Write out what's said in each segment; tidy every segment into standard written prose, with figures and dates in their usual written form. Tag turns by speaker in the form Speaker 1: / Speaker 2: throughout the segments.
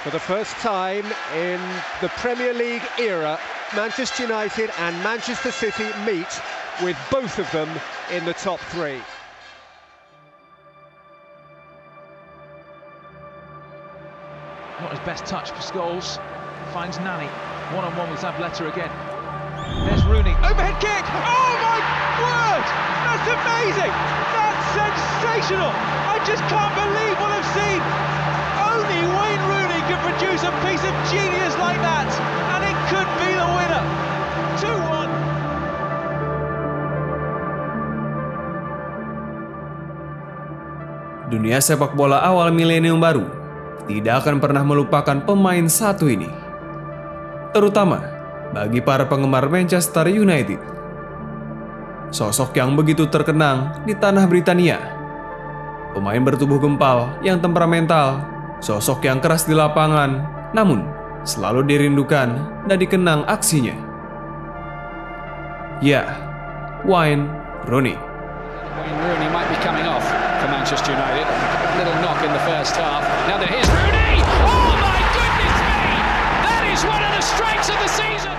Speaker 1: For the first time in the Premier League era, Manchester United and Manchester City meet with both of them in the top three.
Speaker 2: Not his best touch for Scholes. Finds Nani. One-on-one with Zabaleta again. There's Rooney. Overhead kick! Oh my word! That's amazing! That's sensational! I just can't believe what I've seen! Only Wayne Rooney can produce a piece of genius like that, and it could be the winner. 2-1.
Speaker 3: Dunia sepak bola awal milenium baru tidak akan pernah melupakan pemain satu ini, terutama bagi para penggemar Manchester United. Sosok yang begitu terkenang di tanah Britania, pemain bertubuh gempal yang temperamental, sosok yang keras di lapangan, namun selalu dirindukan dan dikenang aksinya. Ya, Wayne Rooney.
Speaker 4: Wayne Rooney might be coming off for Manchester United. A little knock in the first half. Now there is Rooney. Oh my goodness me! That is one of the strikes of the season.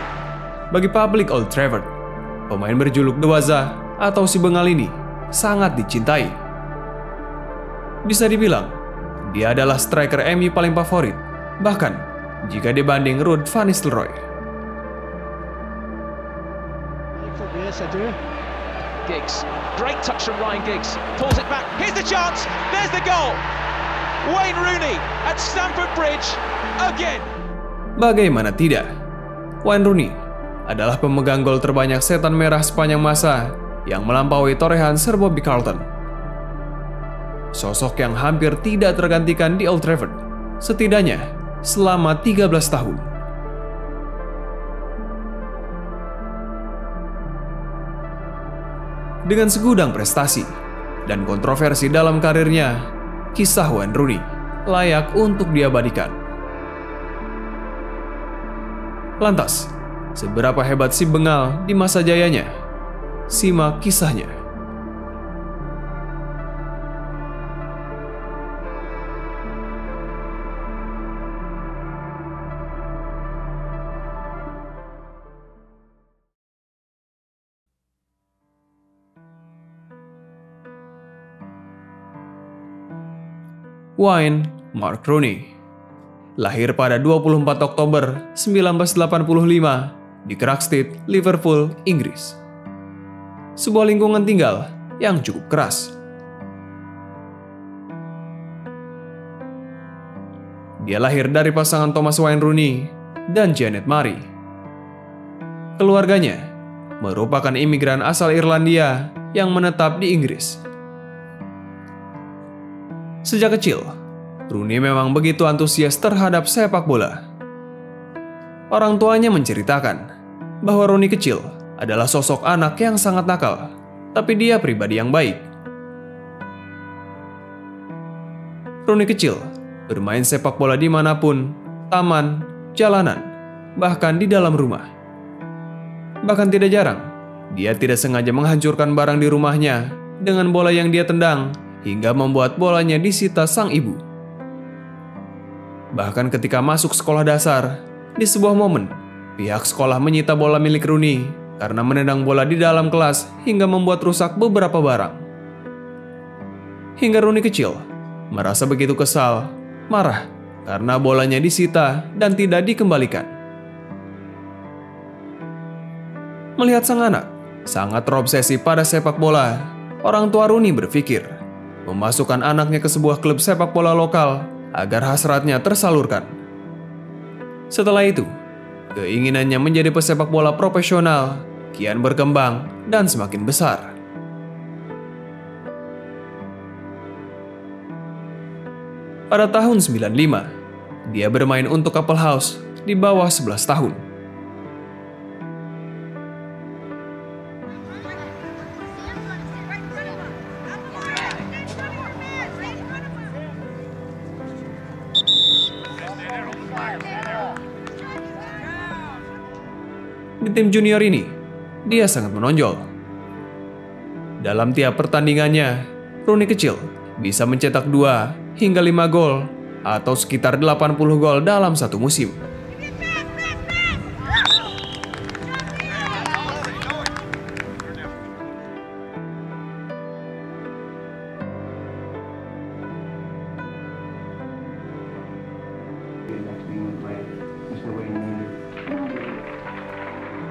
Speaker 3: Bagi publik Old Trafford, pemain berjuluk The Waza atau si Bengal ini sangat dicintai. Bisa dibilang, dia adalah striker MU paling favorit, bahkan jika dibanding Ruud van Nistelrooy.
Speaker 2: Yes, I do. Giggs, great touch from Ryan Giggs, pulls it back, here's the chance, there's the goal! Wayne Rooney at Stamford Bridge again!
Speaker 3: Bagaimana tidak, Wayne Rooney adalah pemegang gol terbanyak setan merah sepanjang masa yang melampaui torehan Sir Bobby Charlton. Sosok yang hampir tidak tergantikan di Old Trafford, setidaknya selama 13 tahun. Dengan segudang prestasi dan kontroversi dalam karirnya, kisah Wayne Rooney layak untuk diabadikan. Lantas, seberapa hebat si Bengal di masa jayanya? Simak kisahnya. Wayne Mark Rooney lahir pada 24 Oktober 1985 di Croxteth, Liverpool, Inggris. Sebuah lingkungan tinggal yang cukup keras. Dia lahir dari pasangan Thomas Wayne Rooney dan Janet Marie. Keluarganya merupakan imigran asal Irlandia yang menetap di Inggris. Sejak kecil, Rooney memang begitu antusias terhadap sepak bola. Orang tuanya menceritakan bahwa Rooney kecil adalah sosok anak yang sangat nakal, tapi dia pribadi yang baik. Rooney kecil bermain sepak bola dimanapun, taman, jalanan, bahkan di dalam rumah. Bahkan tidak jarang, dia tidak sengaja menghancurkan barang di rumahnya dengan bola yang dia tendang, hingga membuat bolanya disita sang ibu. Bahkan ketika masuk sekolah dasar, di sebuah momen, pihak sekolah menyita bola milik Rooney karena menendang bola di dalam kelas hingga membuat rusak beberapa barang. Hingga Rooney kecil merasa begitu kesal, marah karena bolanya disita dan tidak dikembalikan. Melihat sang anak sangat terobsesi pada sepak bola, orang tua Rooney berpikir memasukkan anaknya ke sebuah klub sepak bola lokal agar hasratnya tersalurkan. Setelah itu, keinginannya menjadi pesepak bola profesional kian berkembang dan semakin besar. Pada tahun 95, dia bermain untuk Apple House di bawah 11 tahun. Di tim junior ini, dia sangat menonjol. Dalam tiap pertandingannya, Rooney kecil bisa mencetak 2 hingga 5 gol atau sekitar 80 gol dalam satu musim.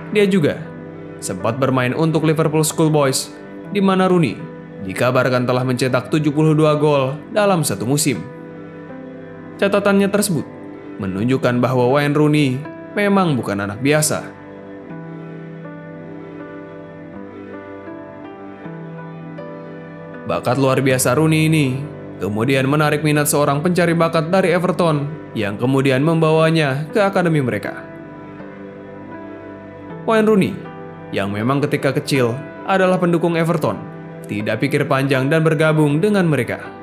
Speaker 3: Dia juga sempat bermain untuk Liverpool Schoolboys, di mana Rooney dikabarkan telah mencetak 72 gol dalam satu musim. Catatannya tersebut menunjukkan bahwa Wayne Rooney memang bukan anak biasa. Bakat luar biasa Rooney ini kemudian menarik minat seorang pencari bakat dari Everton yang kemudian membawanya ke akademi mereka. Wayne Rooney, yang memang ketika kecil adalah pendukung Everton, tidak pikir panjang dan bergabung dengan mereka.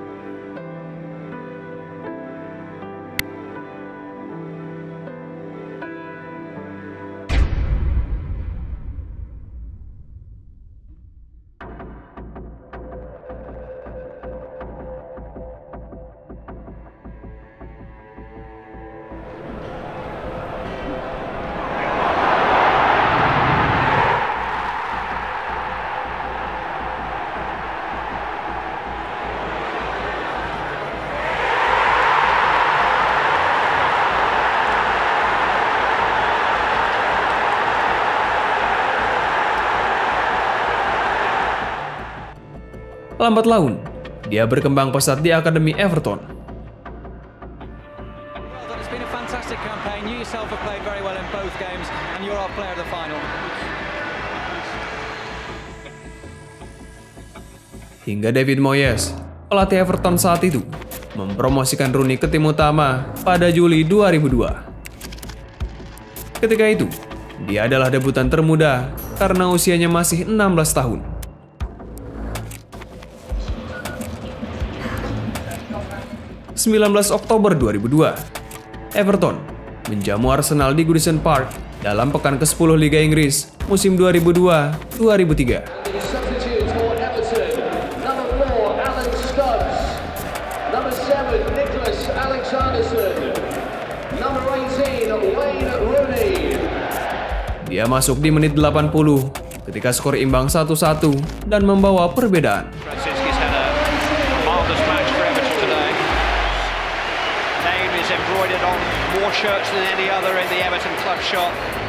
Speaker 3: Lambat laun, dia berkembang pesat di akademi Everton. Hingga David Moyes, pelatih Everton saat itu, mempromosikan Rooney ke tim utama pada Juli 2002. Ketika itu, dia adalah debutan termuda karena usianya masih 16 tahun. 19 Oktober 2002, Everton menjamu Arsenal di Goodison Park dalam pekan ke-10 Liga Inggris musim 2002-2003. Dia masuk di menit 80 ketika skor imbang 1-1 dan membawa perbedaan.
Speaker 5: More shirts than any other in the Everton club shop.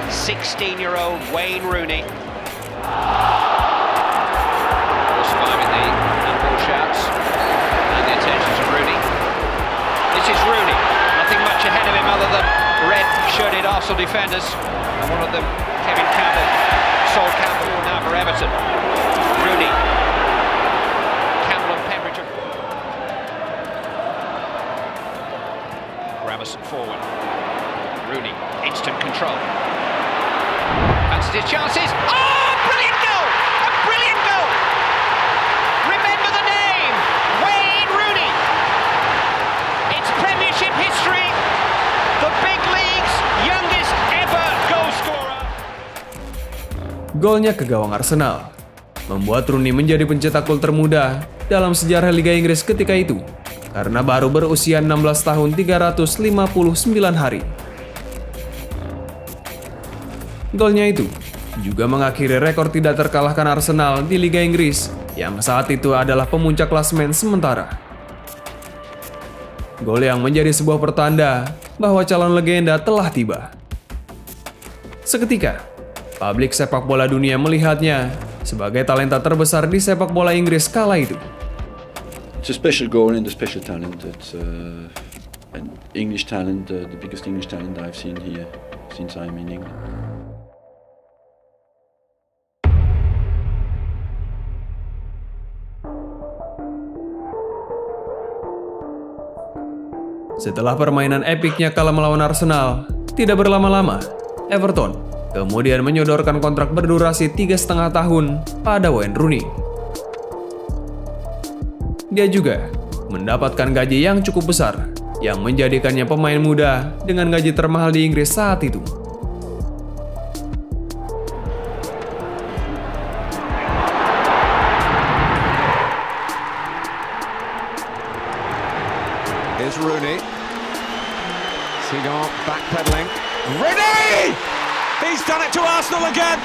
Speaker 5: 16-year-old Wayne Rooney. Surviving the handball shouts and the attention to Rooney. This is Rooney. Nothing much ahead of him other than red-shirted Arsenal defenders. And one of them, Kevin Campbell. Sol Campbell now for Everton. Rooney. Campbell and Pembridge. Gramerson forward. Rooney, instant control. Fancies his chances. Oh, brilliant goal! A brilliant goal! Remember the name, Wayne Rooney. It's Premiership history. The big league's youngest ever goal scorer.
Speaker 3: Golnya ke gawang Arsenal membuat Rooney menjadi pencetak gol termuda dalam sejarah Liga Inggris ketika itu, karena baru berusia 16 tahun 359 hari. Golnya itu juga mengakhiri rekor tidak terkalahkan Arsenal di Liga Inggris yang saat itu adalah pemuncak klasemen sementara. Gol yang menjadi sebuah pertanda bahwa calon legenda telah tiba. Seketika, publik sepak bola dunia melihatnya sebagai talenta terbesar di sepak bola Inggris kala itu.
Speaker 6: It's a special goal and a special talent. It's an English talent, the biggest English talent I've seen here since I'm in England. Setelah permainan epiknya kala melawan Arsenal, tidak berlama-lama, Everton kemudian menyodorkan kontrak berdurasi 3,5 tahun pada Wayne Rooney. Dia juga mendapatkan gaji yang cukup besar, yang menjadikannya pemain muda dengan gaji termahal di Inggris saat itu.
Speaker 1: Here's Rooney.
Speaker 7: Sigurd backpedaling. Rooney! He's done it to Arsenal again.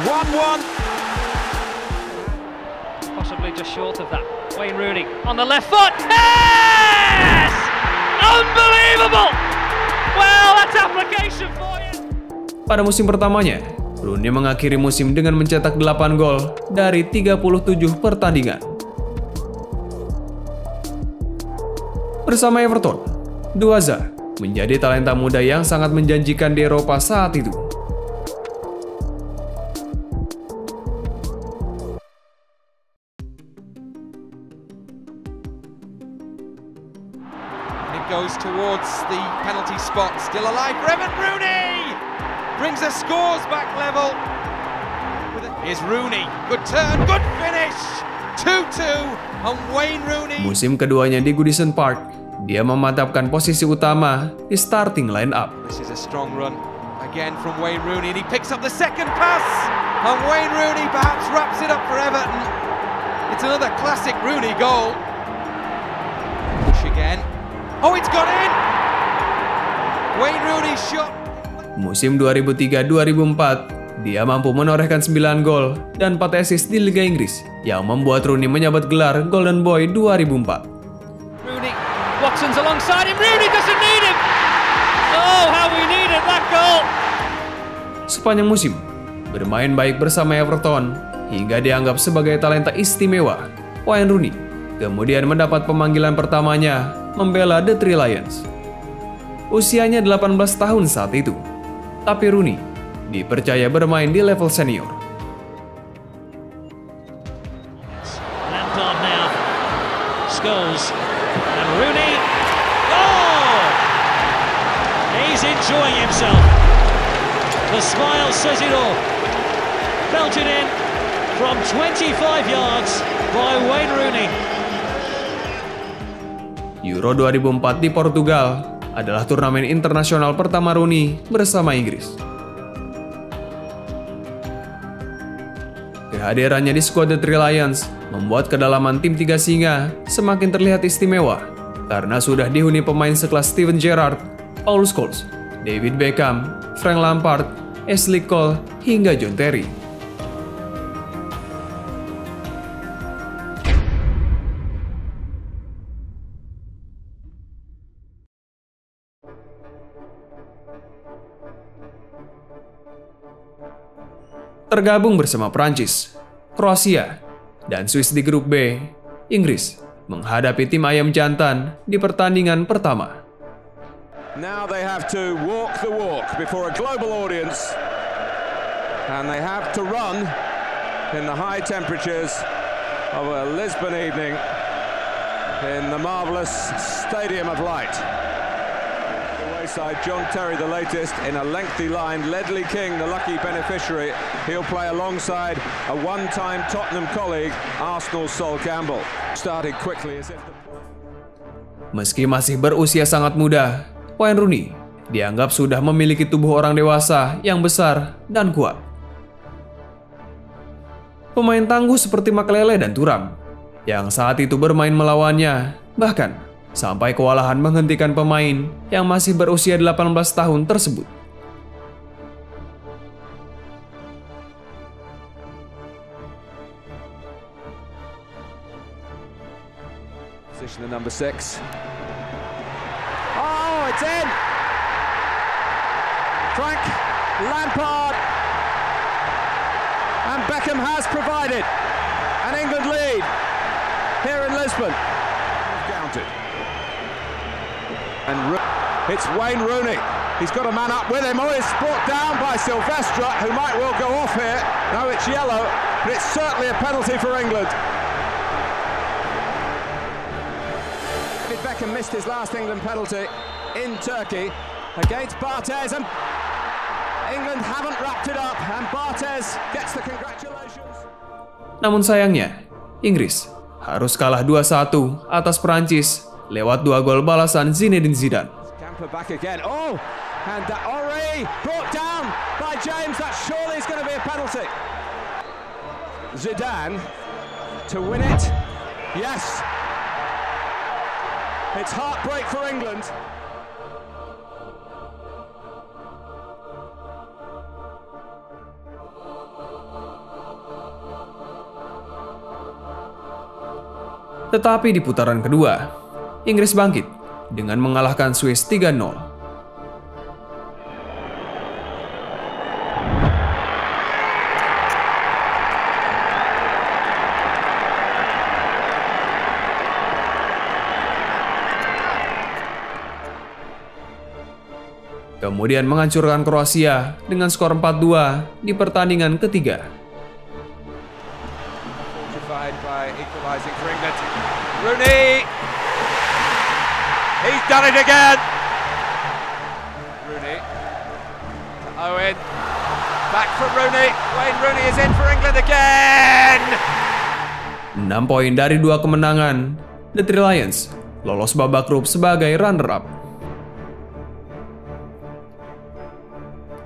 Speaker 7: 1-1.
Speaker 5: Possibly just short of that. Wayne Rooney on the left foot. Yes! Unbelievable! Well, that's application for you.
Speaker 3: Pada musim pertamanya, Rooney mengakhiri musim dengan mencetak 8 gol dari 37 pertandingan. Bersama Everton, Duaza menjadi talenta muda yang sangat menjanjikan di Eropa saat itu.
Speaker 7: Goes towards the penalty spot, still alive for Evan Rooney! Brings the scores back level. Here's Rooney, good turn, good finish! 2-2 on Wayne Rooney.
Speaker 3: Musim keduanya di Goodison Park, dia memantapkan posisi utama di starting line-up.
Speaker 7: This is a strong run, again from Wayne Rooney, and he picks up the second pass! And Wayne Rooney perhaps wraps it up for Everton. It's another classic Rooney goal. Push again. Oh, it's got in! Wayne Rooney shot.
Speaker 3: Musim 2003-2004, dia mampu menorehkan 9 gol dan 4 assist di Liga Inggris yang membuat Rooney menyabet gelar Golden Boy 2004.
Speaker 5: Rooney, Watson's alongside him. Rooney doesn't need him. Oh, how we needed that goal.
Speaker 3: Sepanjang musim, bermain baik bersama Everton hingga dianggap sebagai talenta istimewa, Wayne Rooney kemudian mendapat pemanggilan pertamanya membela The Three Lions. Usianya 18 tahun saat itu, tapi Rooney dipercaya bermain di level senior.
Speaker 8: Lampard now, Scholes, and Rooney. Oh! He's enjoying himself. The smile says it all. Belted in from 25 yards by Wayne Rooney.
Speaker 3: Euro 2004 di Portugal adalah turnamen internasional pertama Rooney bersama Inggris. Kehadirannya di skuad The Three Lions membuat kedalaman tim Tiga Singa semakin terlihat istimewa karena sudah dihuni pemain sekelas Steven Gerrard, Paul Scholes, David Beckham, Frank Lampard, Ashley Cole, hingga John Terry. Tergabung bersama Prancis, Kroasia, dan Swiss di grup B, Inggris menghadapi tim ayam jantan di pertandingan pertama.
Speaker 9: Now they have to walk the walk before a global audience, and they have to run in the high temperatures of a Lisbon evening in the marvelous Stadium of Light. Side John Terry, the latest in a lengthy line. Ledley King, the lucky beneficiary. He'll play alongside a one-time Tottenham colleague, Arsenal's Sol Campbell. Started quickly as if
Speaker 3: Meski masih berusia sangat muda, Wayne Rooney dianggap sudah memiliki tubuh orang dewasa yang besar dan kuat. Pemain tangguh seperti Makelele dan Thuram yang saat itu bermain melawannya, bahkan sampai kewalahan menghentikan pemain yang masih berusia 18 tahun tersebut.
Speaker 9: Position of number 6. Oh, it's in! Frank Lampard. And Beckham has provided an England lead here in Lisbon. Counted. And it's Wayne Rooney. He's got a man up with him. Oh, it's brought down by Silvestre, who might well go off here. No, it's yellow, but it's certainly a penalty for England. David Beckham missed his last England penalty in Turkey against Barthez, and England haven't wrapped it up, and Barthez gets the congratulations.
Speaker 3: Namun sayangnya, Inggris harus kalah 2-1 atas Prancis lewat 2 gol balasan Zinedine Zidane.
Speaker 9: Camper back again. Oh, and Ori brought down by James. That surely is going to be a penalty. Zidane to win it. Yes. It's heartbreak for England.
Speaker 3: Tetapi di putaran kedua, Inggris bangkit dengan mengalahkan Swiss 3-0. Kemudian menghancurkan Kroasia dengan skor 4-2 di pertandingan ketiga.
Speaker 7: By equalising for England. Rooney! He's done it again! Rooney to Owen. Back from Rooney. Wayne Rooney is in for England again!
Speaker 3: 6 poin dari 2 kemenangan, The Three Lions lolos babak grup sebagai runner-up.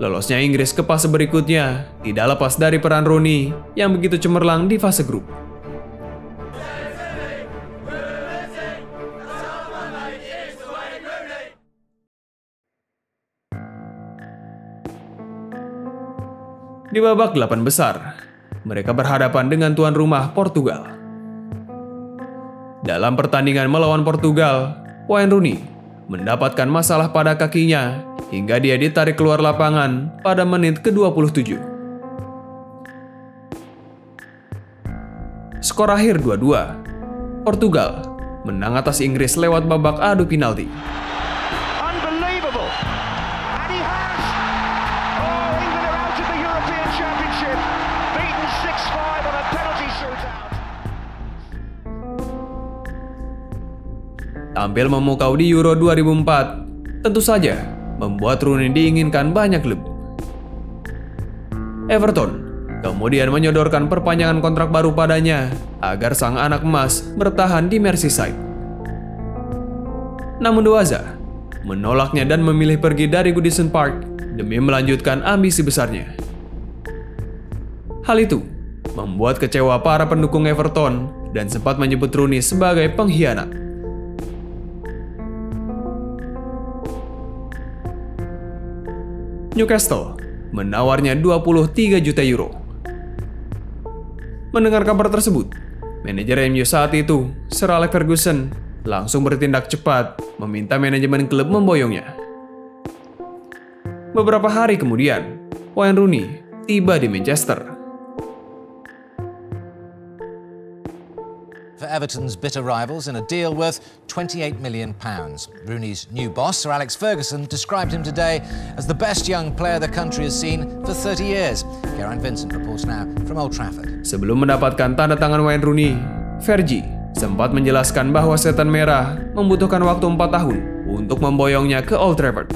Speaker 3: Lolosnya Inggris ke fase berikutnya tidak lepas dari peran Rooney yang begitu cemerlang di fase grup. Di babak 8 besar, mereka berhadapan dengan tuan rumah Portugal. Dalam pertandingan melawan Portugal, Wayne Rooney mendapatkan masalah pada kakinya hingga dia ditarik keluar lapangan pada menit ke-27. Skor akhir 2-2. Portugal menang atas Inggris lewat babak adu penalti. Tampil memukau di Euro 2004, tentu saja membuat Rooney diinginkan banyak klub. Everton kemudian menyodorkan perpanjangan kontrak baru padanya agar sang anak emas bertahan di Merseyside. Namun Doaza menolaknya dan memilih pergi dari Goodison Park demi melanjutkan ambisi besarnya. Hal itu membuat kecewa para pendukung Everton dan sempat menyebut Rooney sebagai pengkhianat. Newcastle menawarnya 23 juta euro. Mendengar kabar tersebut, manajer MU saat itu, Sir Alex Ferguson, langsung bertindak cepat meminta manajemen klub memboyongnya. Beberapa hari kemudian, Wayne Rooney tiba di Manchester.
Speaker 10: For Everton's bitter rivals in a deal worth £28 million. Rooney's new boss, Sir Alex Ferguson, described him today as the best young player the country has seen for 30 years. Geraint Vincent reports now from Old Trafford.
Speaker 3: Sebelum mendapatkan tanda tangan Wayne Rooney, Fergie sempat menjelaskan bahwa Setan Merah membutuhkan waktu 4 tahun untuk memboyongnya ke Old Trafford.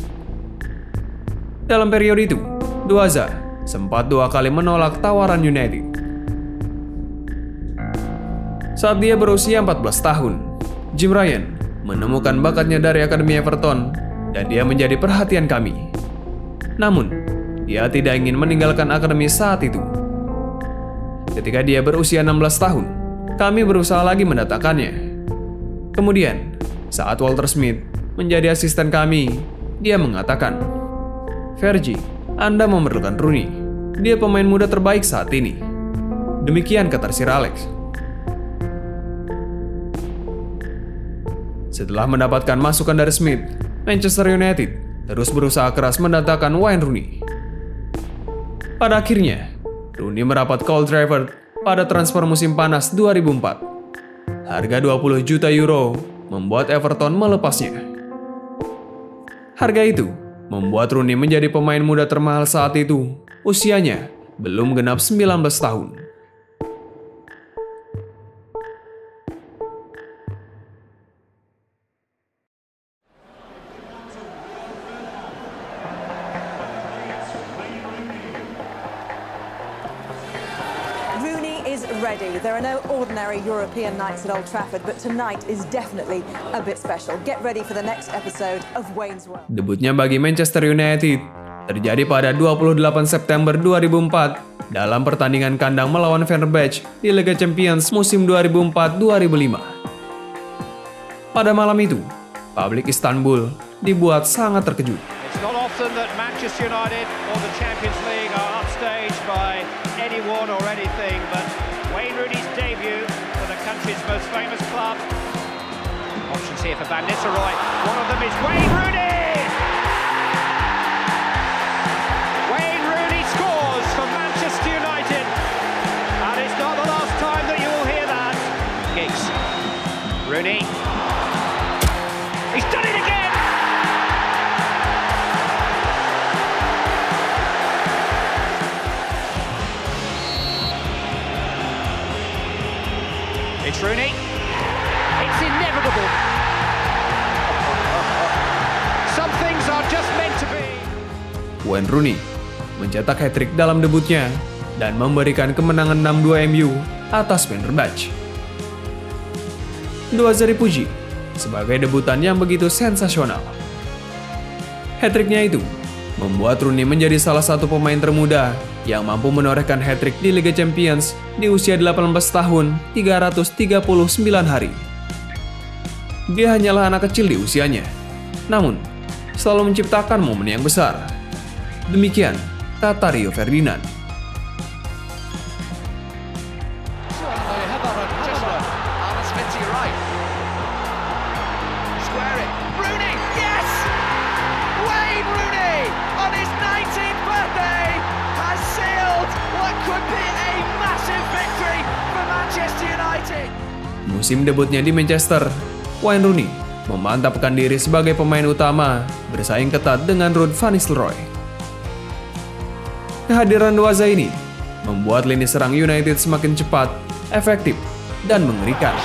Speaker 3: Dalam periode itu, Doaza sempat 2 kali menolak tawaran United. Saat dia berusia 14 tahun, Jim Ryan menemukan bakatnya dari Akademi Everton dan dia menjadi perhatian kami. Namun, dia tidak ingin meninggalkan akademi saat itu. Ketika dia berusia 16 tahun, kami berusaha lagi mendatangkannya. Kemudian, saat Walter Smith menjadi asisten kami, dia mengatakan, "Fergie, Anda memerlukan Rooney. Dia pemain muda terbaik saat ini." Demikian kata Sir Alex. Setelah mendapatkan masukan dari Smith, Manchester United terus berusaha keras mendatangkan Wayne Rooney. Pada akhirnya, Rooney merapat ke Old Trafford pada transfer musim panas 2004. Harga 20 juta euro membuat Everton melepasnya. Harga itu membuat Rooney menjadi pemain muda termahal saat itu. Usianya belum genap 19 tahun.
Speaker 11: Ready. There are no ordinary European nights at Old Trafford, but tonight is definitely a bit special. Get ready for the next episode of Wayne's World.
Speaker 3: Debutnya bagi Manchester United terjadi pada 28 September 2004 dalam pertandingan kandang melawan Fenerbahce di Liga Champions musim 2004-2005. Pada malam itu, publik Istanbul dibuat sangat terkejut.
Speaker 5: It's not often that Manchester United or the Champions League are upstaged by anyone or anything, but Wayne Rooney's debut for the country's most famous club. Options here for Van Nistelrooy. One of them is Wayne Rooney! Wayne Rooney scores for Manchester United. And it's not the last time that you will hear that. Giggs. Rooney. He's done it again! It's Rooney. It's inevitable. Some things are just meant to be.
Speaker 3: Wayne Rooney mencetak hat-trick dalam debutnya dan memberikan kemenangan 6-2 MU atas Fenerbahce. Dua jari puji sebagai debutan yang begitu sensasional. Hat-tricknya itu membuat Rooney menjadi salah satu pemain termuda yang mampu menorehkan hat-trick di Liga Champions di usia 18 tahun 339 hari. Dia hanyalah anak kecil di usianya, namun selalu menciptakan momen yang besar. Demikian kata Rio Ferdinand. Musim debutnya di Manchester, Wayne Rooney memantapkan diri sebagai pemain utama, bersaing ketat dengan Ruud van Nistelrooy. Kehadiran dua ini membuat lini serang United semakin cepat, efektif, dan mengerikan.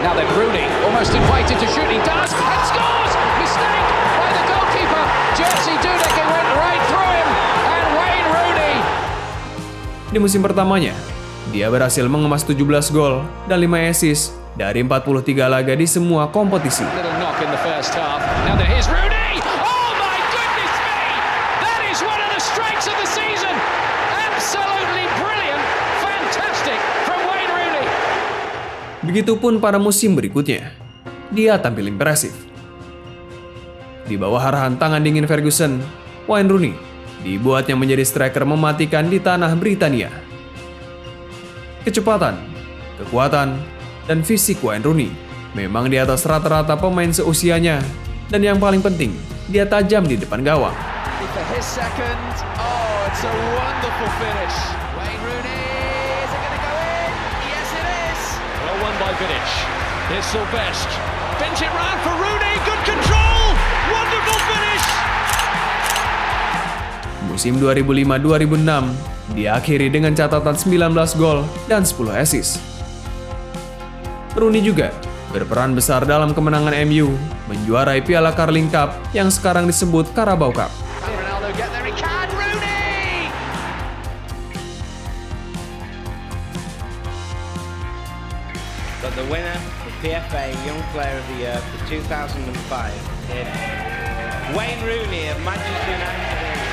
Speaker 4: Now then, Rooney almost invited to shoot, he does, and scores! Mistake by the goalkeeper, Jerzy Dudek, it went right through him, and Wayne Rooney.
Speaker 3: Di musim pertamanya, dia berhasil mengemas 17 gol dan 5 assist dari 43 laga di semua kompetisi.
Speaker 4: Little knock in the first half. Now there is Rooney. Oh my goodness me! That is one of the strikes of the season. Absolutely brilliant, fantastic from Wayne Rooney.
Speaker 3: Begitupun pada musim berikutnya, dia tampil impresif. Di bawah arahan tangan dingin Ferguson, Wayne Rooney dibuatnya menjadi striker mematikan di tanah Britania. Kecepatan, kekuatan, dan fisik Wayne Rooney memang di atas rata-rata pemain seusianya, dan yang paling penting, dia tajam di depan gawang. Musim 2005-2006 diakhiri dengan catatan 19 gol dan 10 assist. Rooney juga berperan besar dalam kemenangan MU menjuarai Piala Carling Cup yang sekarang disebut Carabao Cup.
Speaker 12: But the winner, the PFA Young Player of the Year for 2005 is Wayne Rooney of Manchester United.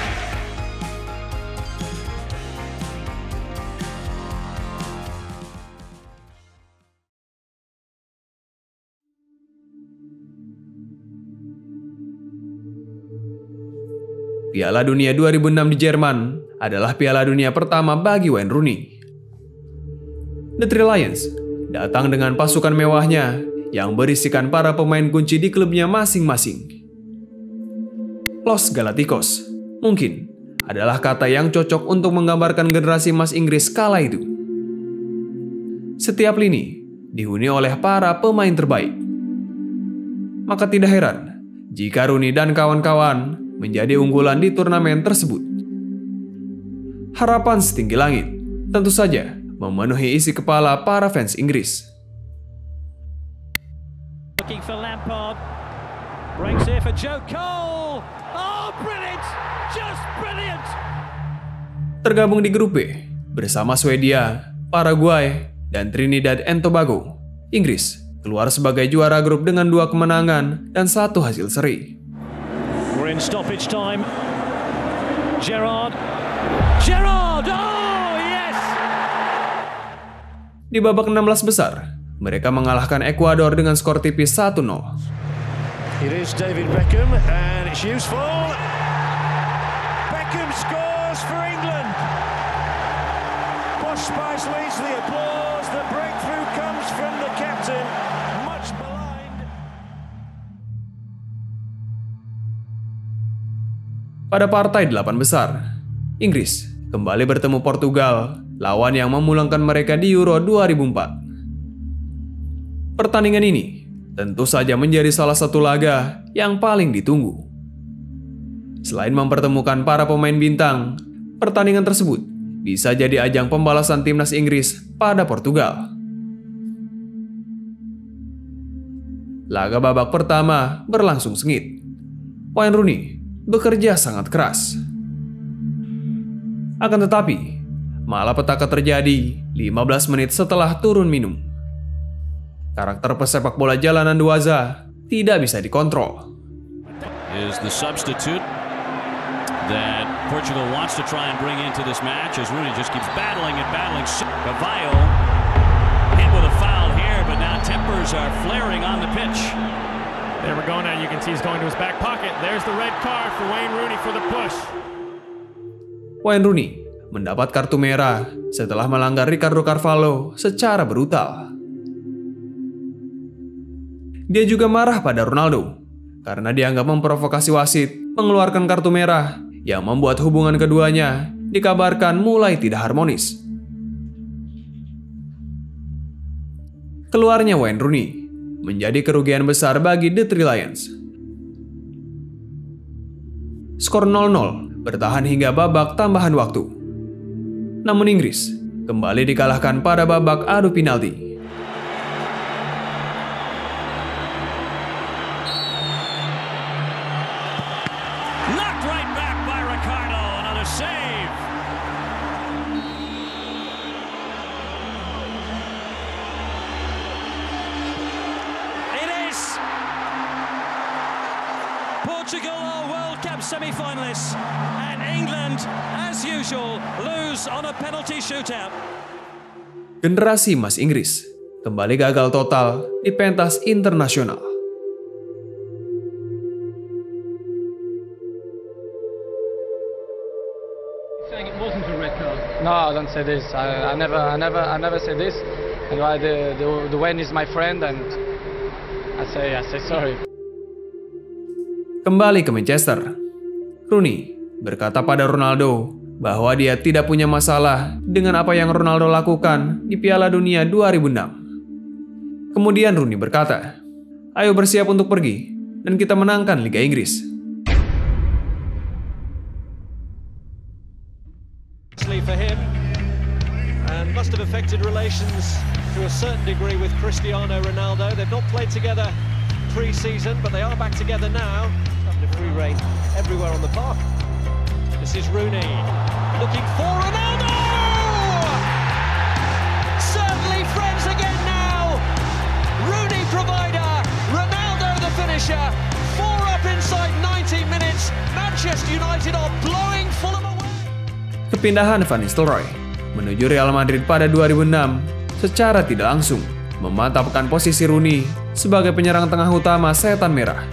Speaker 3: Piala Dunia 2006 di Jerman adalah Piala Dunia pertama bagi Wayne Rooney. The Three Lions datang dengan pasukan mewahnya yang berisikan para pemain kunci di klubnya masing-masing. Los Galacticos mungkin adalah kata yang cocok untuk menggambarkan generasi emas Inggris kala itu. Setiap lini dihuni oleh para pemain terbaik. Maka tidak heran jika Rooney dan kawan-kawan menjadi unggulan di turnamen tersebut. Harapan setinggi langit tentu saja memenuhi isi kepala para fans Inggris.
Speaker 8: Looking for Lampard. Breaks here for Joe Cole. Oh, brilliant! Just brilliant!
Speaker 3: Tergabung di grup B bersama Swedia, Paraguay, dan Trinidad and Tobago, Inggris keluar sebagai juara grup dengan 2 kemenangan dan 1 hasil seri.
Speaker 8: We're in stoppage time. Gerrard. Oh, yes!
Speaker 3: Di babak 16 besar, mereka mengalahkan Ekuador dengan skor tipis 1-0.
Speaker 8: It is David Beckham and it's useful. Beckham scores for England. Posh Spice leads the applause. The breakthrough comes from the captain. Much maligned.
Speaker 3: Pada partai 8 besar, Inggris kembali bertemu Portugal, lawan yang memulangkan mereka di Euro 2004. Pertandingan ini tentu saja menjadi salah satu laga yang paling ditunggu. Selain mempertemukan para pemain bintang, pertandingan tersebut bisa jadi ajang pembalasan timnas Inggris pada Portugal. Laga babak pertama berlangsung sengit. Wayne Rooney bekerja sangat keras. Akan tetapi, malapetaka terjadi 15 menit setelah turun minum. Karakter pesepak bola jalanan Duaza tidak bisa dikontrol.
Speaker 13: Is the substitute that Portugal wants to try and bring into this match as Rooney just keeps battling and battling. Cavallo hit with a foul here, but now tempers are flaring on the pitch.
Speaker 14: There we go now. You can see he's going to his back pocket. There's the red card for Wayne Rooney for the push.
Speaker 3: Wayne Rooney mendapat kartu merah setelah melanggar Ricardo Carvalho secara brutal. Dia juga marah pada Ronaldo karena dianggap memprovokasi wasit mengeluarkan kartu merah yang membuat hubungan keduanya dikabarkan mulai tidak harmonis. Keluarnya Wayne Rooney menjadi kerugian besar bagi The Three Lions. Skor 0-0 bertahan hingga babak tambahan waktu. Namun Inggris kembali dikalahkan pada babak adu penalti.
Speaker 13: Knocked right back by Ricardo. Another save.
Speaker 8: It is Portugal are World Cup semi-finalists, and England, as usual, lose on a penalty shootout.
Speaker 3: Generasi emas Inggris kembali gagal total di pentas internasional.
Speaker 15: No, I don't say this. I never say this. And why the Wayne is my friend, and I say sorry.
Speaker 3: Kembali ke Manchester, Rooney berkata pada Ronaldo bahwa dia tidak punya masalah dengan apa yang Ronaldo lakukan di Piala Dunia 2006. Kemudian Rooney berkata, "Ayo bersiap untuk pergi dan kita menangkan Liga Inggris."
Speaker 8: For him, and must have affected relations to a certain degree with Cristiano Ronaldo. They've not played together pre-season, but they are back together now. Having a free rein everywhere on the park. This is Rooney looking for Ronaldo. Certainly friends again now. Rooney provider, Ronaldo the finisher. 4 up inside 90 minutes. Manchester United are blowing Fulham away.
Speaker 3: Kepindahan Van Nistelrooy menuju Real Madrid pada 2006 secara tidak langsung memantapkan posisi Rooney sebagai penyerang tengah utama Setan Merah.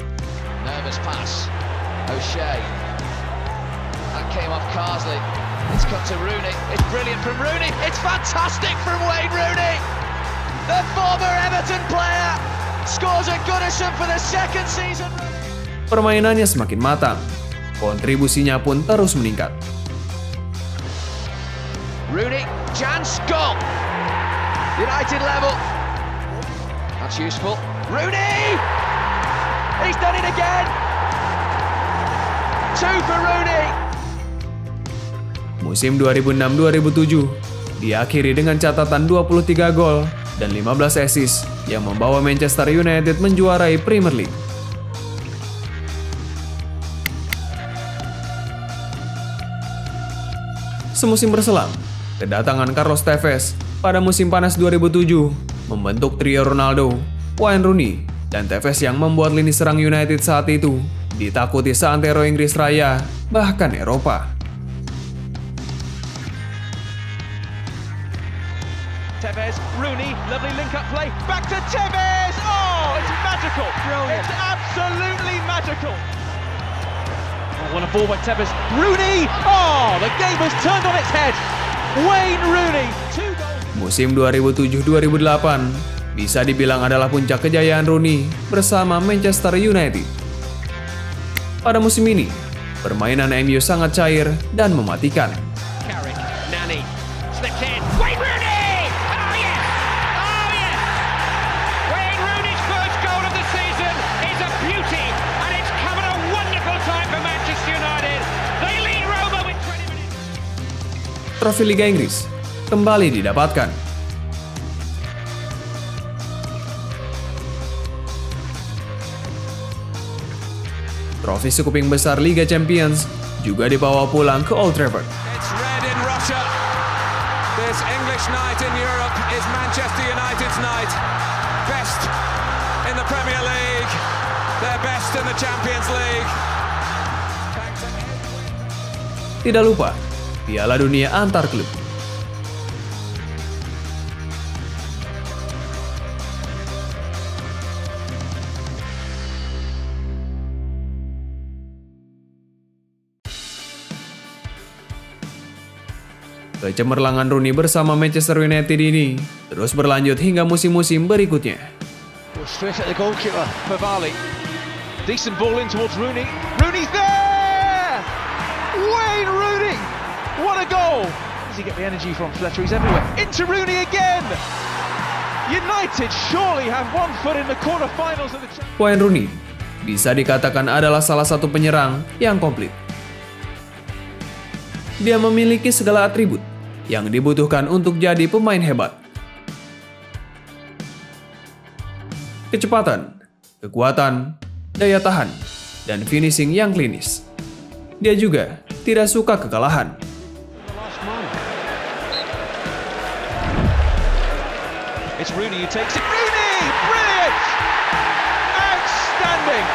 Speaker 16: Nervous pass. O'Shea. That came off Carsley. It's cut to Rooney. It's brilliant from Rooney. It's fantastic from Wayne Rooney. The former Everton player scores a Goodison for the second season.
Speaker 3: Permainannya semakin matang. Kontribusinya pun terus meningkat.
Speaker 16: Rooney, chance, goal. United level. That's useful. Rooney! He's done it again. 2 for Rooney.
Speaker 3: Musim 2006-2007 diakhiri dengan catatan 23 gol dan 15 assist yang membawa Manchester United menjuarai Premier League. Semusim berselang, kedatangan Carlos Tevez pada musim panas 2007 membentuk trio Ronaldo, Wayne Rooney, dan Tevez yang membuat lini serang United saat itu ditakuti seantero Inggris Raya, bahkan Eropa.
Speaker 2: Tevez, Rooney, lovely link-up play, back to Tevez! Oh, it's magical! Brilliant. It's absolutely magical! Oh, what a ball by Tevez. Rooney! Oh, the game has turned on its head! Wayne Rooney, 2 goals.
Speaker 3: Musim 2007-2008 bisa dibilang adalah puncak kejayaan Rooney bersama Manchester United. Pada musim ini, permainan MU sangat cair dan mematikan.
Speaker 5: Carrick, Nani, slipped in, Wayne Rooney! Oh yes! Oh yes! Wayne Rooney's first goal of the season is a beauty, and it's come at a wonderful time for Manchester United. They lead Roma with 20 minutes.
Speaker 3: Trofi Liga Inggris kembali didapatkan. Trofi sekuping besar Liga Champions juga dibawa pulang ke Old Trafford.
Speaker 9: It's red in Russia. This English night in Europe is Manchester United's night. Best in the Premier League. They're best in the Champions League.
Speaker 3: Tidak lupa, Piala Dunia antar klub. Kecemerlangan Rooney bersama Manchester United ini terus berlanjut hingga musim-musim berikutnya.
Speaker 2: Straight at the goalkeeper, Favali. Decent ball in towards Rooney. Rooney's there! Wayne Rooney! What a goal! Does he get the energy from Fletcher? He's everywhere. Into Rooney again! United surely have one foot in the quarter-finals of the Champions League.
Speaker 3: Wayne Rooney bisa dikatakan adalah salah satu penyerang yang komplit. Dia memiliki segala atribut yang dibutuhkan untuk jadi pemain hebat. Kecepatan, kekuatan, daya tahan, dan finishing yang klinis. Dia juga tidak suka kekalahan.
Speaker 2: It's Rooney who takes it. Rooney! Brilliant! Outstanding!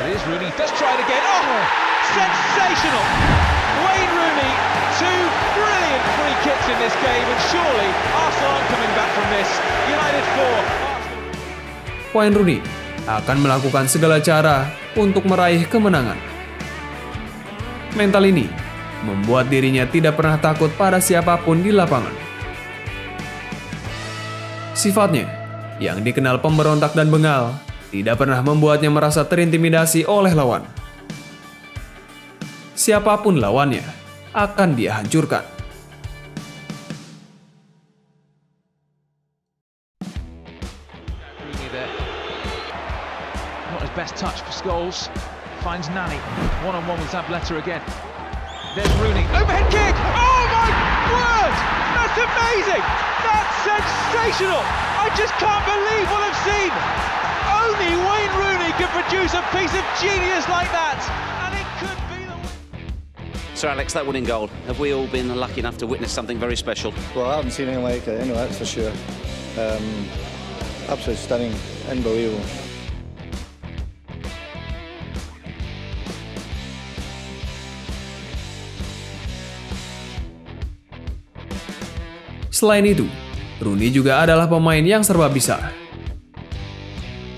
Speaker 2: It is Rooney. Does try it again. Oh! Sensational! Wayne Rooney, 2 brilliant free kicks in this game, and surely Arsenal aren't coming back from this. United 4.
Speaker 3: Wayne Rooney akan melakukan segala cara untuk meraih kemenangan. Mental ini membuat dirinya tidak pernah takut pada siapapun di lapangan. Sifatnya yang dikenal pemberontak dan bengal tidak pernah membuatnya merasa terintimidasi oleh lawan. Siapapun lawannya akan dia hancurkan.
Speaker 2: Not his best touch for Scholes. Finds Nani. One-on-one with Zabaleta again. There's Rooney. Overhead kick! Oh my word! That's amazing! That's sensational! I just can't believe what I've seen! Only Wayne Rooney could produce a piece of genius like that! And it could be the...
Speaker 17: Sir Alex, that winning goal, have we all been lucky enough to witness something very special?
Speaker 18: Well, I haven't seen anything like it anyway, that's for sure. Absolutely stunning, unbelievable.
Speaker 3: Selain itu, Rooney juga adalah pemain yang serba bisa.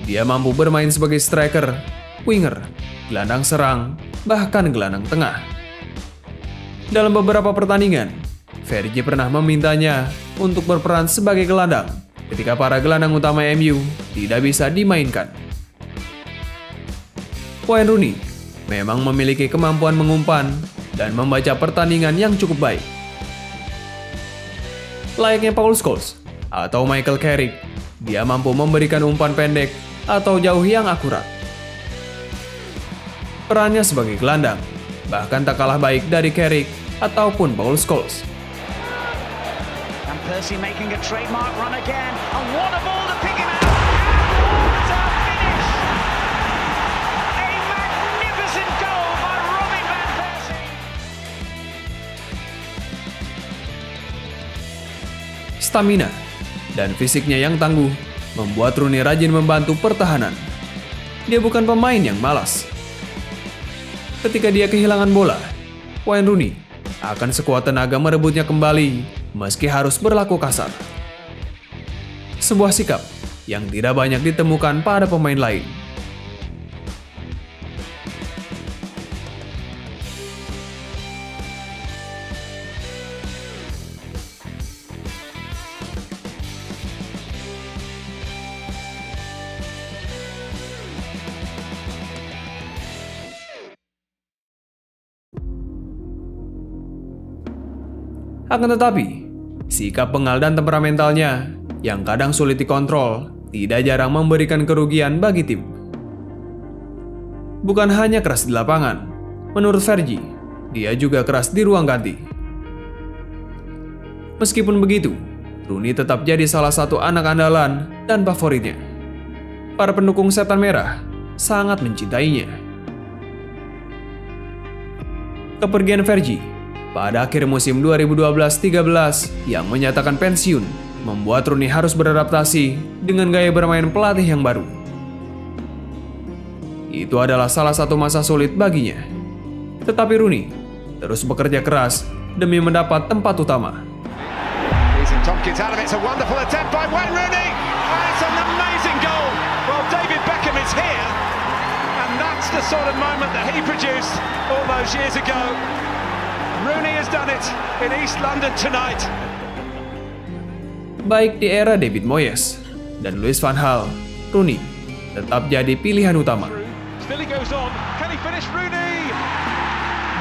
Speaker 3: Dia mampu bermain sebagai striker, winger, gelandang serang, bahkan gelandang tengah. Dalam beberapa pertandingan, Fergie pernah memintanya untuk berperan sebagai gelandang ketika para gelandang utama MU tidak bisa dimainkan. Wayne Rooney memang memiliki kemampuan mengumpan dan membaca pertandingan yang cukup baik. Layaknya Paul Scholes atau Michael Carrick, dia mampu memberikan umpan pendek atau jauh yang akurat. Perannya sebagai gelandang bahkan tak kalah baik dari Carrick ataupun Paul Scholes.
Speaker 19: And Percy making a trademark run again, and what a ball to pick him out! What a finish! A magnificent goal by Robin van Persie.
Speaker 3: Stamina dan fisiknya yang tangguh membuat Rooney rajin membantu pertahanan. Dia bukan pemain yang malas. Ketika dia kehilangan bola, Wayne Rooney akan sekuat tenaga merebutnya kembali meski harus berlaku kasar. Sebuah sikap yang tidak banyak ditemukan pada pemain lain. Akan tetapi, sikap pengal dan temperamentalnya yang kadang sulit dikontrol tidak jarang memberikan kerugian bagi tim. Bukan hanya keras di lapangan, menurut Fergie, dia juga keras di ruang ganti. Meskipun begitu, Rooney tetap jadi salah satu anak andalan dan favoritnya. Para pendukung Setan Merah sangat mencintainya. Kepergian Fergie pada akhir musim 2012-13 yang menyatakan pensiun membuat Rooney harus beradaptasi dengan gaya bermain pelatih yang baru. Itu adalah salah satu masa sulit baginya. Tetapi Rooney terus bekerja keras demi mendapat tempat utama.
Speaker 20: Tompkins out of it. It's a wonderful attempt by Wayne Rooney. And it's an amazing goal. Well, David Beckham is here. And that's the sort of moment that he produced all those years ago. Rooney has done it in East London tonight.
Speaker 3: Baik di era David Moyes dan Louis van Gaal, Rooney tetap jadi pilihan utama.
Speaker 2: Still he goes on. Can he finish Rooney?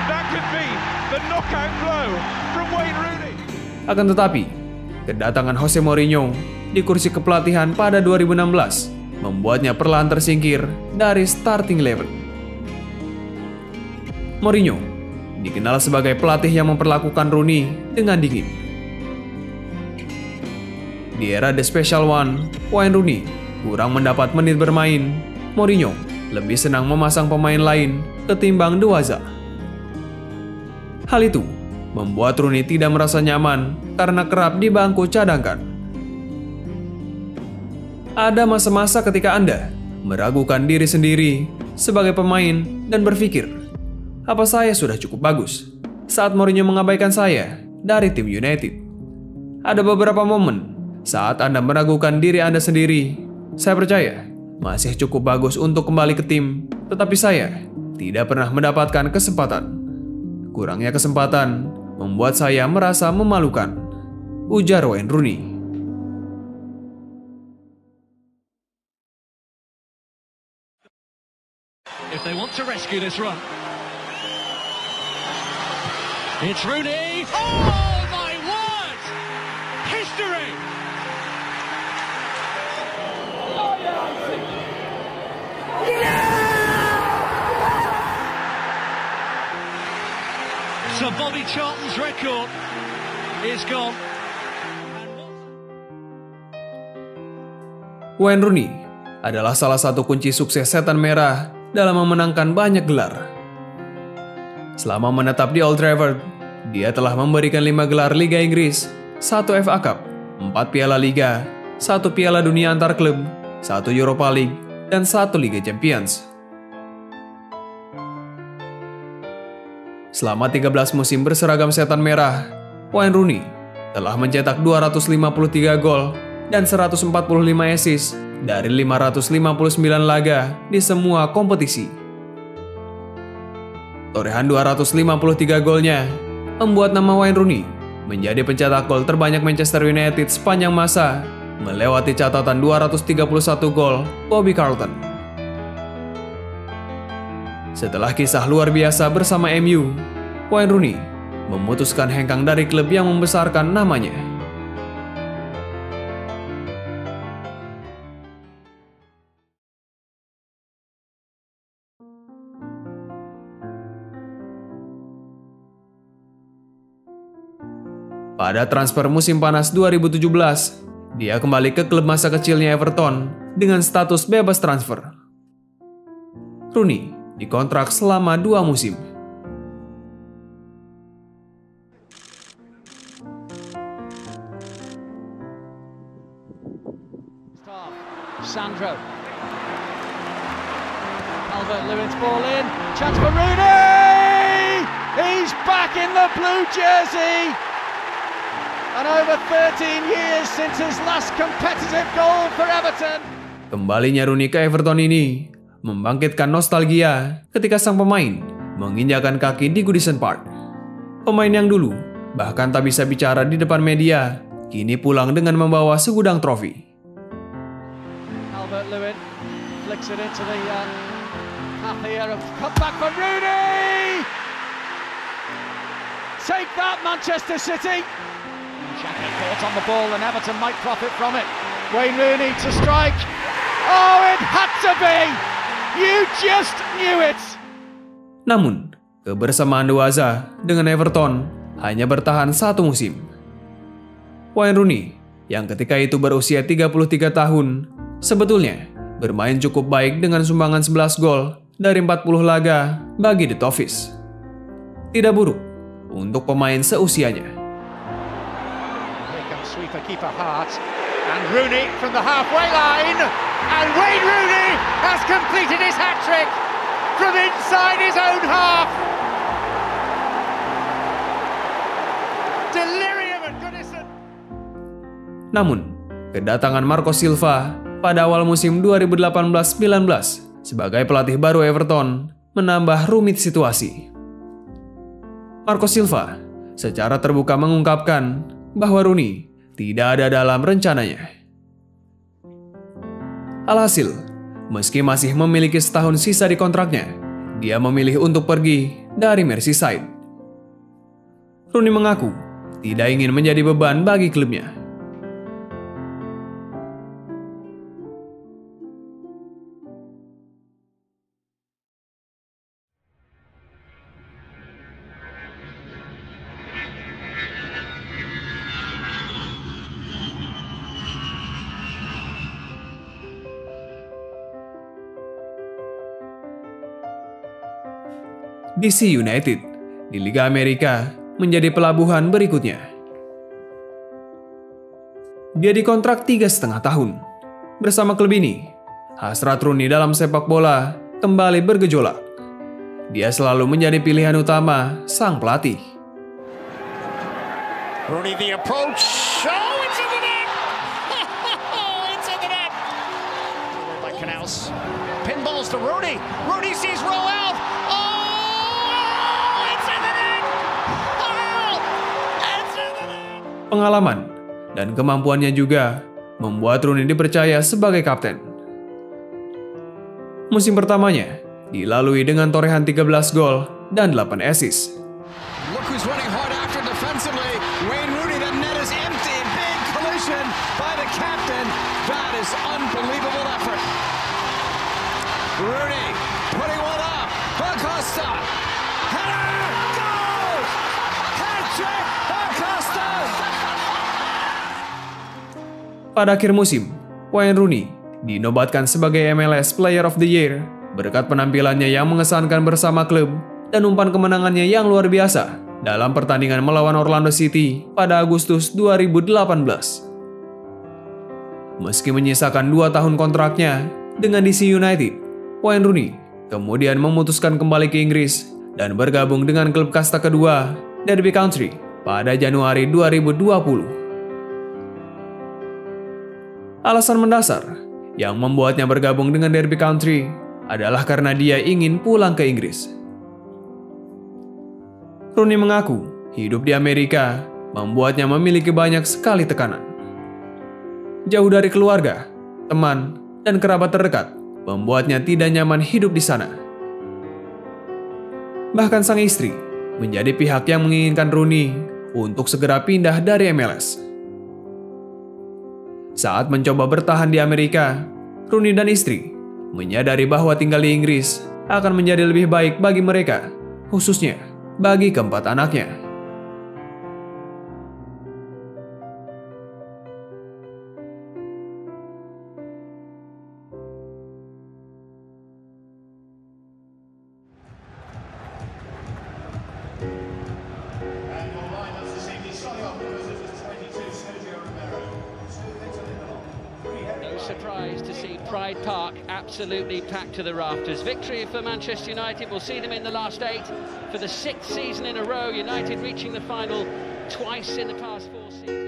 Speaker 2: That could be the knockout blow from Wayne Rooney.
Speaker 3: Akan tetapi, kedatangan Jose Mourinho di kursi kepelatihan pada 2016 membuatnya perlahan tersingkir dari starting eleven. Mourinho dikenal sebagai pelatih yang memperlakukan Rooney dengan dingin. Di era The Special One, Wayne Rooney kurang mendapat menit bermain. Mourinho lebih senang memasang pemain lain ketimbang Duaza. Hal itu membuat Rooney tidak merasa nyaman karena kerap di bangku cadangkan. Ada masa-masa ketika Anda meragukan diri sendiri sebagai pemain dan berpikir, apa saya sudah cukup bagus saat Mourinho mengabaikan saya dari tim United? Ada beberapa momen saat Anda meragukan diri Anda sendiri. Saya percaya masih cukup bagus untuk kembali ke tim, tetapi saya tidak pernah mendapatkan kesempatan. Kurangnya kesempatan membuat saya merasa memalukan, ujar Wayne Rooney.
Speaker 8: If they want to rescue this run, it's Rooney. Oh my word! History! So Bobby Charlton's record is gone.
Speaker 3: Wayne Rooney adalah salah satu kunci sukses Setan Merah dalam memenangkan banyak gelar. Selama menetap di Old Trafford, dia telah memberikan 5 gelar Liga Inggris, 1 FA Cup, 4 Piala Liga, 1 Piala Dunia antar klub, 1 Europa League, dan 1 Liga Champions. Selama 13 musim berseragam Setan Merah, Wayne Rooney telah mencetak 253 gol dan 145 assist dari 559 laga di semua kompetisi. Torehan 253 golnya membuat nama Wayne Rooney menjadi pencetak gol terbanyak Manchester United sepanjang masa, melewati catatan 231 gol Bobby Charlton. Setelah kisah luar biasa bersama MU, Wayne Rooney memutuskan hengkang dari klub yang membesarkan namanya. Pada transfer musim panas 2017, dia kembali ke klub masa kecilnya Everton dengan status bebas transfer. Rooney dikontrak selama 2 musim.
Speaker 19: Sandro. Calvert-Lewin's ball in. Chance for Rooney!
Speaker 8: He's back in the blue jersey. And over 13 years since his last competitive goal for Everton.
Speaker 3: Kembalinya Rooney ke Everton ini membangkitkan nostalgia ketika sang pemain menginjakkan kaki di Goodison Park. Pemain yang dulu bahkan tak bisa bicara di depan media, kini pulang dengan membawa segudang trofi.
Speaker 8: Albert Lewin flicks it into the half here of comeback for Rooney. Take that, Manchester City. Xhaka caught on the ball and Everton might profit from it. Wayne Rooney to strike. Oh, it had to be. You just knew it.
Speaker 3: Namun, kebersamaan Duaza dengan Everton hanya bertahan 1 musim. Wayne Rooney, yang ketika itu berusia 33 tahun, sebetulnya bermain cukup baik dengan sumbangan 11 gol dari 40 laga bagi The Toffees. Tidak buruk untuk pemain seusianya.
Speaker 8: Here comes sweeper keeper Hart and Rooney from the halfway line, and Wayne Rooney has completed his hat-trick from inside his own half. Delirium at Goodison.
Speaker 3: Namun, kedatangan Marco Silva pada awal musim 2018-19 sebagai pelatih baru Everton menambah rumit situasi. Marco Silva secara terbuka mengungkapkan bahwa Rooney tidak ada dalam rencananya. Alhasil, meski masih memiliki setahun sisa di kontraknya, dia memilih untuk pergi dari Merseyside. Rooney mengaku tidak ingin menjadi beban bagi klubnya. DC United di Liga Amerika menjadi pelabuhan berikutnya. Dia dikontrak 3,5 tahun. Bersama klub ini, hasrat Rooney dalam sepak bola kembali bergejolak. Dia selalu menjadi pilihan utama sang pelatih.
Speaker 20: Rooney the approach. Oh, it's in the net! It's in the net! By Canals. Pinballs to Rooney. Rooney sees Rowe out.
Speaker 3: Pengalaman dan kemampuannya juga membuat Rooney dipercaya sebagai kapten. Musim pertamanya dilalui dengan torehan 13 gol dan 8 assist.
Speaker 20: Look who's running hard after defensively. Wayne Rooney, the net is empty. Big collision by the captain. That is unbelievable effort. Rooney putting one up. Acosta. Header! Goal! Hat-trick! Acosta!
Speaker 3: Pada akhir musim, Wayne Rooney dinobatkan sebagai MLS Player of the Year berkat penampilannya yang mengesankan bersama klub dan umpan kemenangannya yang luar biasa dalam pertandingan melawan Orlando City pada Agustus 2018. Meski menyisakan 2 tahun kontraknya dengan DC United, Wayne Rooney kemudian memutuskan kembali ke Inggris dan bergabung dengan klub kasta kedua, Derby County, pada Januari 2020. Alasan mendasar yang membuatnya bergabung dengan Derby County adalah karena dia ingin pulang ke Inggris. Rooney mengaku hidup di Amerika membuatnya memiliki banyak sekali tekanan. Jauh dari keluarga, teman, dan kerabat terdekat membuatnya tidak nyaman hidup di sana. Bahkan sang istri menjadi pihak yang menginginkan Rooney untuk segera pindah dari MLS. Saat mencoba bertahan di Amerika, Rooney dan istri menyadari bahwa tinggal di Inggris akan menjadi lebih baik bagi mereka, khususnya bagi keempat anaknya.
Speaker 5: surprised to see Pride Park absolutely packed to the rafters. Victory for Manchester United. We'll see them in the last 8 for the 6th season in a row. United reaching the final twice in the past 4 seasons.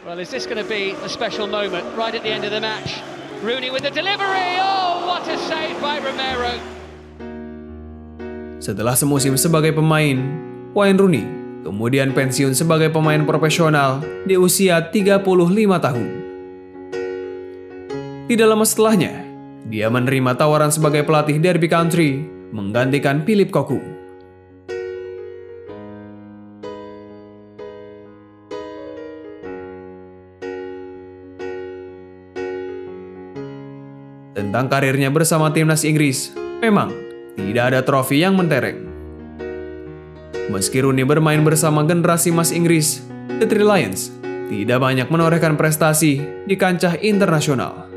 Speaker 5: Well, is this going to be a special moment right at the end of the match? Rooney with the delivery. Oh, what a save by Romero.
Speaker 3: Setelah semusim sebagai pemain, Wayne Rooney kemudian pensiun sebagai pemain profesional di usia 35 tahun. Tidak lama setelahnya, dia menerima tawaran sebagai pelatih Derby County menggantikan Phillip Cocu. Tentang karirnya bersama timnas Inggris, memang tidak ada trofi yang mentereng. Meski Rooney bermain bersama generasi emas Inggris, The Three Lions tidak banyak menorehkan prestasi di kancah internasional.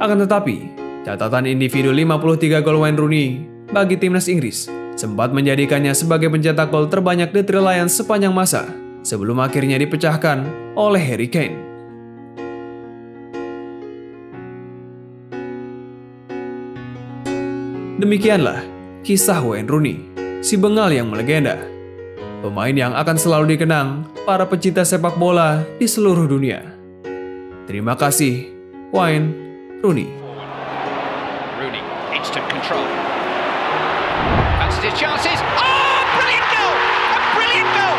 Speaker 3: Akan tetapi, catatan individu 53 gol Wayne Rooney bagi timnas Inggris sempat menjadikannya sebagai pencetak gol terbanyak The Three Lions sepanjang masa sebelum akhirnya dipecahkan oleh Harry Kane. Demikianlah kisah Wayne Rooney, si bengal yang melegenda. Pemain yang akan selalu dikenang para pecinta sepak bola di seluruh dunia. Terima kasih, Wayne Rooney.
Speaker 5: Rooney, instant control. Fancies his chances. Oh, brilliant goal! A brilliant goal!